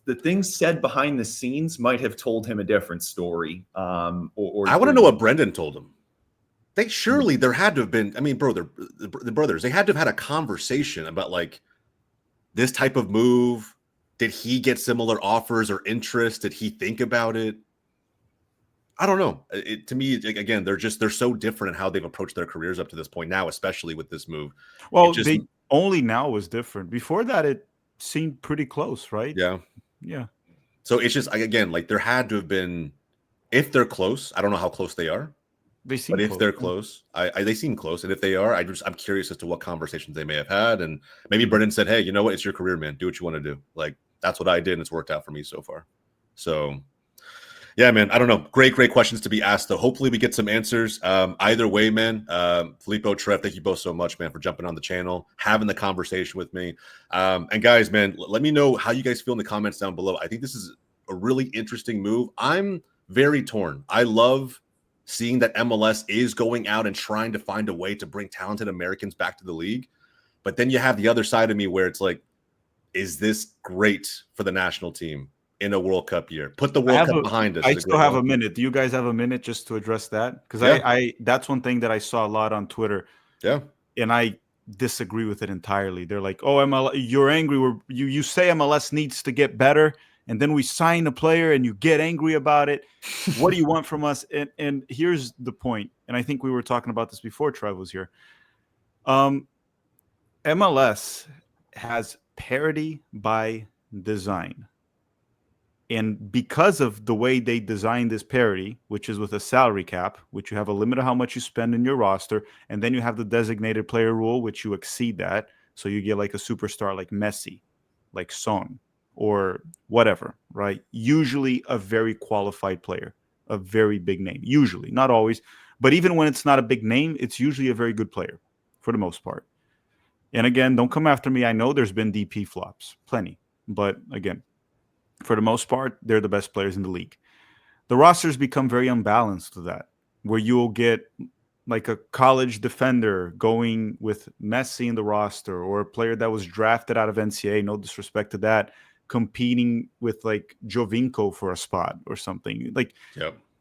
the things said behind the scenes might have told him a different story. Or I want to know what Brendan told him. There had to have been, I mean, bro, the brothers, they had to have had a conversation about like, this type of move. Did he get similar offers or interest? Did he think about it? I don't know. To me, again, they're so different in how they've approached their careers up to this point now, especially with this move. Well, they only now was different. Before that, it seemed pretty close, right? Yeah. So it's just, again, like there had to have been, if they're close, I don't know how close they are. But if they're close, they seem close. And if they are, I'm curious as to what conversations they may have had. And maybe Brendan said, hey, you know what? It's your career, man. Do what you want to do. Like, that's what I did, and it's worked out for me so far. So, yeah, man, I don't know. Great questions to be asked, though. Hopefully we get some answers. Either way, man, Filippo, Trev, thank you both so much, man, for jumping on the channel, having the conversation with me. And guys, man, let me know how you guys feel in the comments down below. I think this is a really interesting move. I'm very torn. I love seeing that MLS is going out and trying to find a way to bring talented Americans back to the league. But then you have the other side of me where it's like, is this great for the national team in a World Cup year? Put the World Cup behind us. I still have a minute. Do you guys have a minute just to address that? Because I that's one thing that I saw a lot on Twitter. Yeah. And I disagree with it entirely. They're like, oh, MLS, you're angry. You say MLS needs to get better. And then we sign a player and you get angry about it. What do you want from us? And here's the point. And I think we were talking about this before Trev was here. MLS has parity by design. And because of the way they designed this parity, which is with a salary cap, which you have a limit of how much you spend in your roster, and then you have the designated player rule, which you exceed that. So you get like a superstar like Messi, like Son, or whatever, right? Usually a very qualified player, a very big name. Usually, not always. But even when it's not a big name, it's usually a very good player for the most part. And again, don't come after me. I know there's been DP flops, plenty. But again, for the most part, they're the best players in the league. The rosters become very unbalanced to that, where you'll get like a college defender going with Messi in the roster, or a player that was drafted out of NCAA, no disrespect to that, competing with like Jovinko for a spot or something. Like,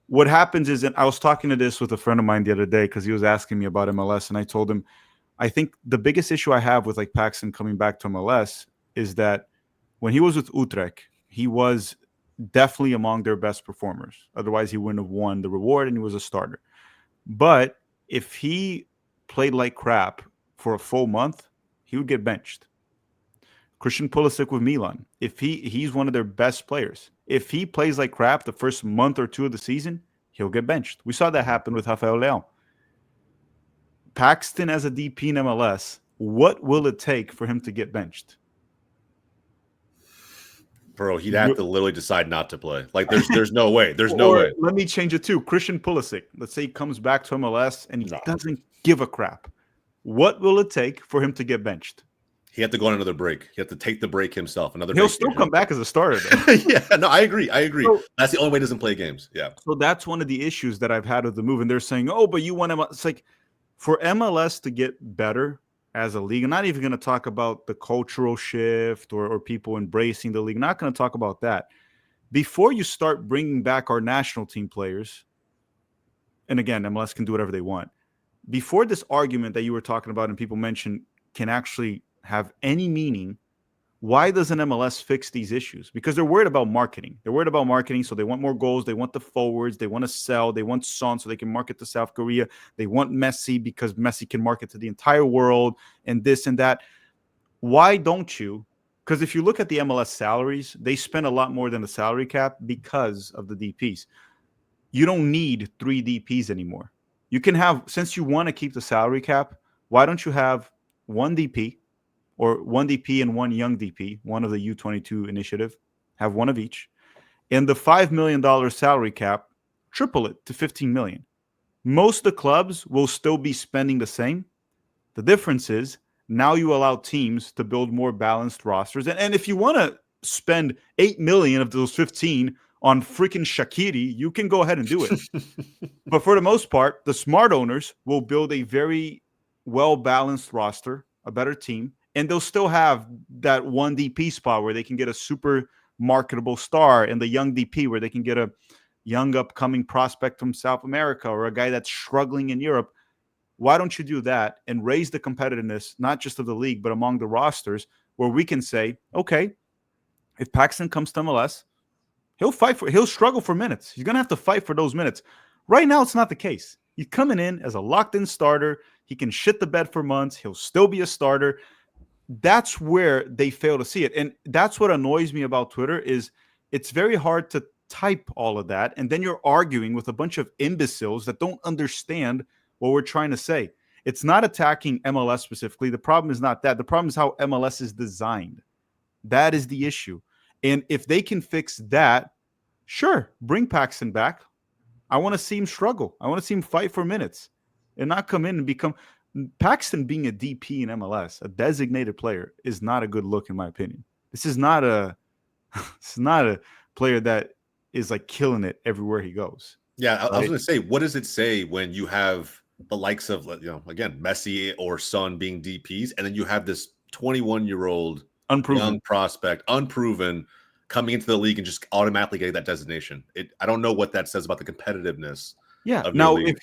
what happens is, and I was talking to this with a friend of mine the other day because he was asking me about MLS, and I told him, I think the biggest issue I have with like Paxten coming back to MLS is that when he was with Utrecht, he was definitely among their best performers. Otherwise, he wouldn't have won the reward, and he was a starter. But if he played like crap for a full month, he would get benched. Christian Pulisic with Milan. If he's one of their best players. If he plays like crap the first month or two of the season, he'll get benched. We saw that happen with Rafael Leão. Paxten as a DP in MLS, what will it take for him to get benched? Bro, he'd have to literally decide not to play. Like, there's no way. There's no way. Let me change it too. Christian Pulisic. Let's say he comes back to MLS and he doesn't give a crap. What will it take for him to get benched? He had to go on another break. He had to take the break himself. He'll still come back as a starter, though. Yeah, no, I agree. So, that's the only way he doesn't play games. Yeah. So that's one of the issues that I've had with the move. And they're saying, oh, but you want MLS. It's like, for MLS to get better as a league, I'm not even going to talk about the cultural shift or people embracing the league. I'm not going to talk about that. Before you start bringing back our national team players, and again, MLS can do whatever they want. Before this argument that you were talking about and people mentioned can actually have any meaning, why doesn't MLS fix these issues? Because they're worried about marketing. They're worried about marketing, so they want more goals. They want the forwards. They want to sell. They want Son so they can market to South Korea. They want Messi because Messi can market to the entire world and this and that. Why don't you? Because if you look at the MLS salaries, they spend a lot more than the salary cap because of the DPs. You don't need 3 DPs anymore. You can have, since you want to keep the salary cap, why don't you have 1 DP or 1 DP and 1 young DP, one of the U22 initiative, have 1 of each. And the $5 million salary cap, triple it to $15 million. Most of the clubs will still be spending the same. The difference is now you allow teams to build more balanced rosters. And if you want to spend $8 million of those 15 on freaking Shaqiri, you can go ahead and do it. But for the most part, the smart owners will build a very well-balanced roster, a better team, and they'll still have that 1 DP spot where they can get a super marketable star, and the young DP where they can get a young upcoming prospect from South America or a guy that's struggling in Europe. Why don't you do that and raise the competitiveness, not just of the league, but among the rosters, where we can say, okay, if Paxten comes to MLS, he'll struggle for minutes. He's going to have to fight for those minutes. Right now, it's not the case. He's coming in as a locked-in starter. He can shit the bed for months. He'll still be a starter. That's where they fail to see it. And that's what annoys me about Twitter is it's very hard to type all of that. And then you're arguing with a bunch of imbeciles that don't understand what we're trying to say. It's not attacking MLS specifically. The problem is not that. The problem is how MLS is designed. That is the issue. And if they can fix that, sure, bring Paxten back. I want to see him struggle. I want to see him fight for minutes and not come in and become Paxten being a DP in MLS, a designated player, is not a good look in my opinion. This is not a player that is like killing it everywhere he goes. Yeah, I was going to say, what does it say when you have the likes of, again, Messi or Son being DPs, and then you have this 21-year-old young prospect, unproven, coming into the league and just automatically getting that designation? I don't know what that says about the competitiveness. Yeah. Now, if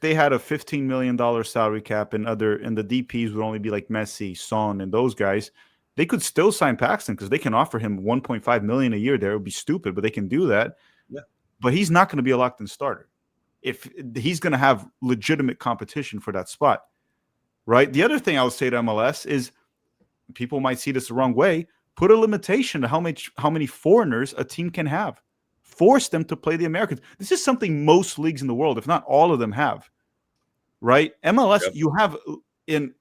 they had a $15 million salary cap and the DPs would only be like Messi, Son, and those guys, they could still sign Paxten because they can offer him $1.5 million a year. There, it would be stupid, but they can do that. Yeah. But he's not going to be a locked-in starter. If he's going to have legitimate competition for that spot, right? The other thing I would say to MLS is, people might see this the wrong way, put a limitation to how many foreigners a team can have. Force them to play the Americans. This is something most leagues in the world, if not all of them, have. Right? MLS, yep. You have,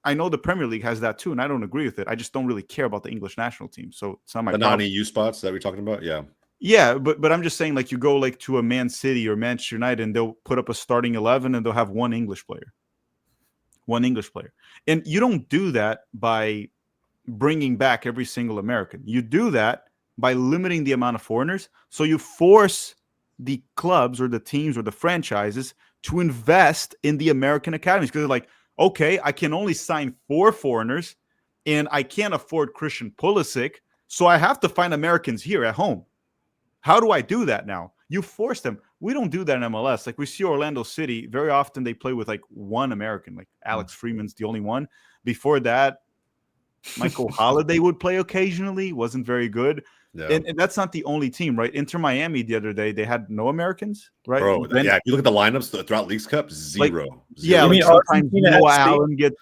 I know the Premier League has that too, and I don't agree with it. I just don't really care about the English national team. So it's not my problem. The non-EU spots that we're talking about? Yeah. Yeah, but I'm just saying, like, you go like to a Man City or Manchester United, and they'll put up a starting 11, and they'll have one English player. And you don't do that by bringing back every single American. You do that by limiting the amount of foreigners. So you force the clubs or the teams or the franchises to invest in the American academies, because they're like, okay, I can only sign 4 foreigners and I can't afford Christian Pulisic, so I have to find Americans here at home. How do I do that now? You force them. We don't do that in MLS. Like, we see Orlando City, very often they play with like 1 American, like Alex Freeman's the only one. Before that, Michael Holiday would play occasionally, wasn't very good. Yeah. And that's not the only team, right? Inter Miami the other day, they had no Americans, right? Bro, yeah, if you look at the lineups throughout Leagues Cup, zero. Yeah, I mean, sometimes Noah Allen gets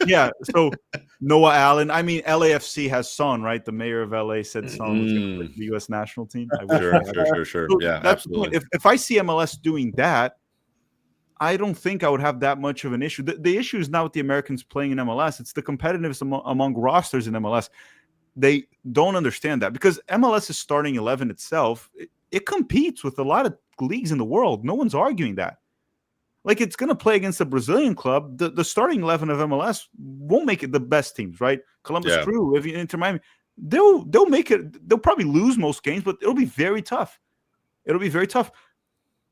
Yeah. So Noah Allen. I mean, LAFC has Son, right? The mayor of LA said Son was going to play for the U.S. national team. I wish Sure, I had that. sure. So Yeah, that's the point. absolutely. If I see MLS doing that, I don't think I would have that much of an issue. The issue is not with the Americans playing in MLS. It's the competitiveness among rosters in MLS. They don't understand that because MLS is starting 11 itself. It competes with a lot of leagues in the world. No one's arguing that. Like it's going to play against a Brazilian club. The starting 11 of MLS won't make it the best teams, right? Columbus Yeah. Crew, if you Inter Miami, they'll make it. They'll probably lose most games, but it'll be very tough. It'll be very tough.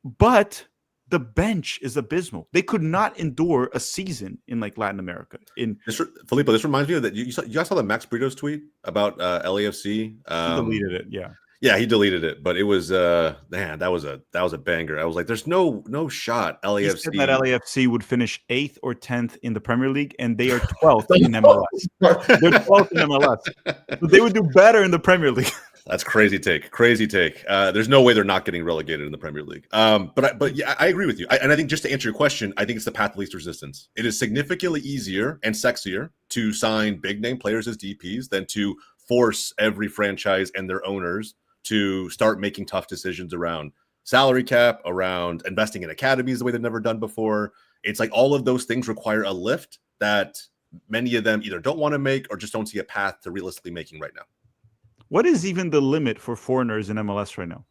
But the bench is abysmal. They could not endure a season in like Latin America. Filippo, this reminds me of that. You guys saw the Max Brito's tweet about LAFC. He deleted it. Yeah. Yeah, he deleted it, but it was man, that was a banger. I was like, there's no shot LAFC. He said that LAFC would finish 8th or 10th in the Premier League, and they are 12th in MLS. They're 12th in MLS. So they would do better in the Premier League. That's crazy take. There's no way they're not getting relegated in the Premier League. But yeah, I agree with you. And I think just to answer your question, I think it's the path of least resistance. It is significantly easier and sexier to sign big name players as DPs than to force every franchise and their owners to start making tough decisions around salary cap, around investing in academies the way they've never done before. It's like all of those things require a lift that many of them either don't want to make or just don't see a path to realistically making right now. What is even the limit for foreigners in MLS right now?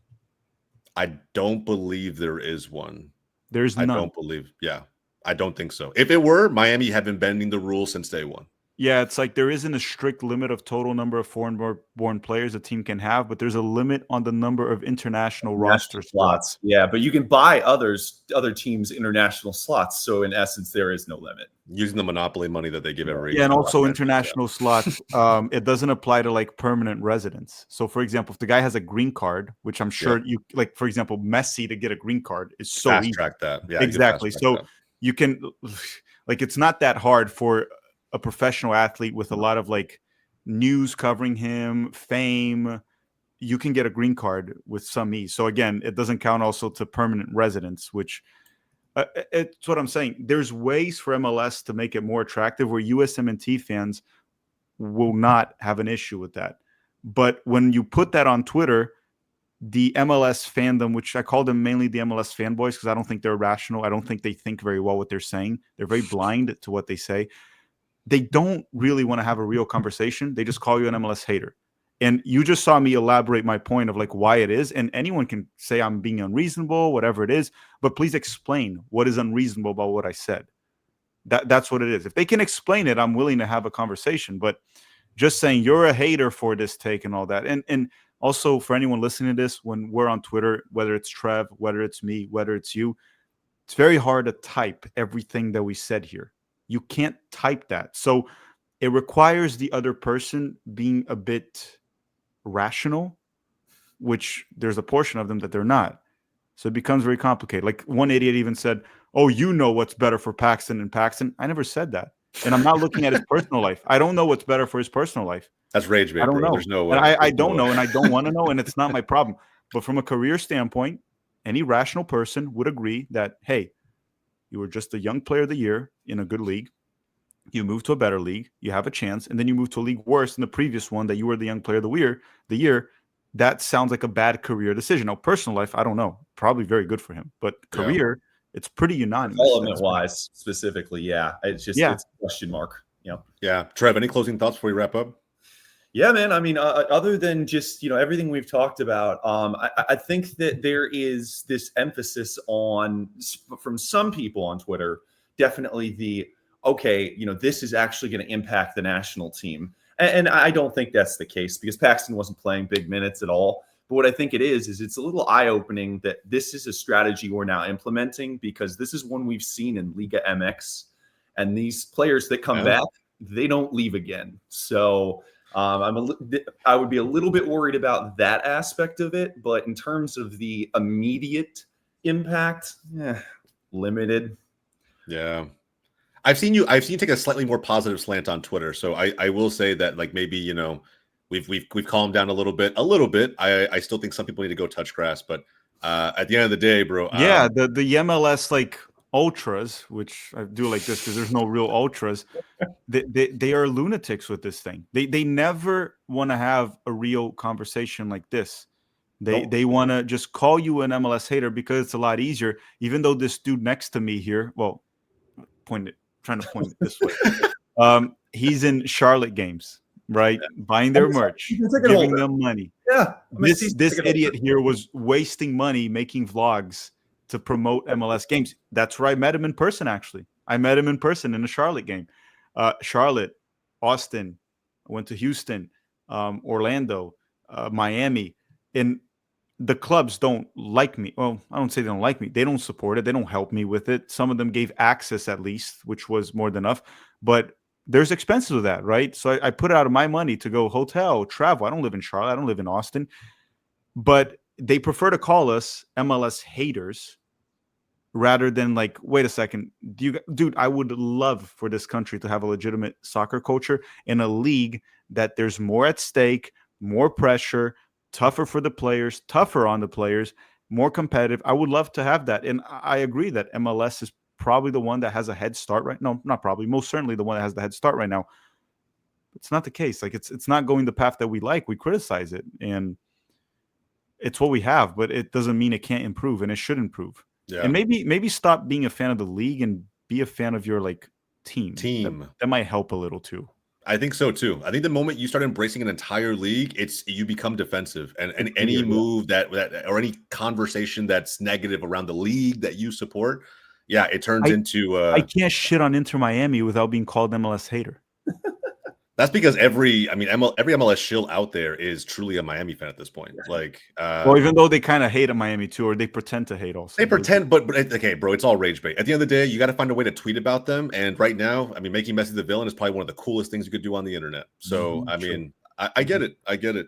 I don't believe there is one. There's none. I don't believe. Yeah, I don't think so. If it were, Miami had been bending the rules since day one. Yeah, it's like there isn't a strict limit of total number of foreign-born players a team can have, but there's a limit on the number of international roster slots. Yeah, but you can buy other teams' international slots. So in essence, there is no limit. Using the monopoly money that they give every and also international slots. It doesn't apply to like permanent residence. So, for example, if the guy has a green card, which I'm sure you like, for example, Messi to get a green card is so fast easy. Track that. Yeah, exactly. So you can like it's not that hard for a professional athlete with a lot of like news covering him, fame. You can get a green card with some ease. So again, it doesn't count also to permanent residence, which it's what I'm saying. There's ways for MLS to make it more attractive where USMNT fans will not have an issue with that. But when you put that on Twitter, the MLS fandom, which I call them mainly the MLS fanboys because I don't think they're rational. I don't think they think very well what they're saying. They're very blind to what they say. They don't really want to have a real conversation. They just call you an MLS hater. And you just saw me elaborate my point of like why it is. And anyone can say I'm being unreasonable, whatever it is, but please explain what is unreasonable about what I said. That's what it is. If they can explain it, I'm willing to have a conversation. But just saying you're a hater for this take and all that. And also for anyone listening to this, when we're on Twitter, whether it's Trev, whether it's me, whether it's you, it's very hard to type everything that we said here. You can't type that. So it requires the other person being a bit rational, which there's a portion of them that they're not. So it becomes very complicated. Like one idiot even said, oh, you know what's better for Paxten and Paxten. I never said that. And I'm not looking at his personal life. I don't know what's better for his personal life. That's rage bait, I don't bro. know. There's no way. And I don't know, and I don't want to know, and it's not my problem. But from a career standpoint, any rational person would agree that, hey, you were just a young player of the year in a good league. You move to a better league. You have a chance. And then you move to a league worse than the previous one that you were the young player of the year. That sounds like a bad career decision. Now, personal life, I don't know. Probably very good for him. But career, it's pretty unanimous. Development-wise, specifically, yeah. It's just it's a question mark. Yeah. Trev, any closing thoughts before we wrap up? Yeah, man. I mean, other than just, everything we've talked about, I think that there is this emphasis on, from some people on Twitter, definitely this is actually going to impact the national team. And I don't think that's the case because Paxten wasn't playing big minutes at all. But what I think it is it's a little eye-opening that this is a strategy we're now implementing because this is one we've seen in Liga MX. And these players that come back, they don't leave again. So I would be a little bit worried about that aspect of it, but in terms of the immediate impact, limited. Yeah, I've seen you take a slightly more positive slant on Twitter, so I will say that like maybe we've calmed down a little bit. I still think some people need to go touch grass, but at the end of the day, bro. The MLS like ultras, which I do like this because there's no real ultras, they are lunatics with this thing. They never want to have a real conversation like this. They want to just call you an MLS hater because it's a lot easier. Even though this dude next to me here, well, trying to point it this way. He's in Charlotte games, right? Buying their merch, giving them money. Yeah. This idiot here was wasting money making vlogs to promote MLS games. That's where I met him in person, actually. I met him in person in a Charlotte game. Charlotte, Austin, I went to Houston, Orlando, Miami. And the clubs don't like me. Well, I don't say they don't like me. They don't support it. They don't help me with it. Some of them gave access at least, which was more than enough. But there's expenses with that, right? So I put out of my money to go hotel, travel. I don't live in Charlotte. I don't live in Austin. But they prefer to call us MLS haters rather than like, wait a second, dude, I would love for this country to have a legitimate soccer culture in a league that there's more at stake, more pressure, tougher for the players, tougher on the players, more competitive. I would love to have that. And I agree that MLS is probably the one that has a head start right now. No, not probably, most certainly the one that has the head start right now. It's not the case. Like it's not going the path that we like. We criticize it. And it's what we have, but it doesn't mean it can't improve, and it should improve. Yeah. And maybe stop being a fan of the league and be a fan of your like team. That might help a little too. I think so too. I think the moment you start embracing an entire league, you become defensive, and any move that or any conversation that's negative around the league that you support, it turns into. I can't shit on Inter Miami without being called MLS hater. That's because every MLS shill out there is truly a Miami fan at this point. Like, well, even though they kind of hate Miami too, or they pretend to hate also. They pretend, but okay, bro, it's all rage bait. At the end of the day, you got to find a way to tweet about them. And right now, I mean, making Messi the villain is probably one of the coolest things you could do on the internet. So, I mean, I get it. I get it.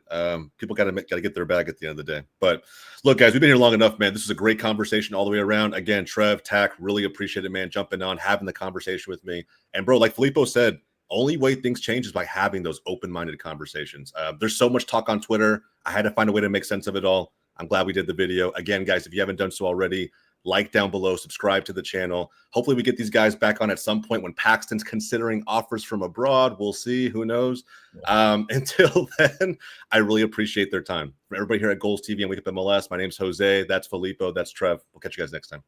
People got to get their bag at the end of the day. But look, guys, we've been here long enough, man. This is a great conversation all the way around. Again, Trev, Tack, really appreciate it, man, jumping on, having the conversation with me. And bro, like Filippo said, only way things change is by having those open-minded conversations. There's so much talk on Twitter. I had to find a way to make sense of it all. I'm glad we did the video. Again, guys, if you haven't done so already, like down below, subscribe to the channel. Hopefully we get these guys back on at some point when Paxten's considering offers from abroad. We'll see. Who knows? Until then, I really appreciate their time. For everybody here at GOLZ TV and Wake Up MLS, my name's Jose. That's Filippo. That's Trev. We'll catch you guys next time.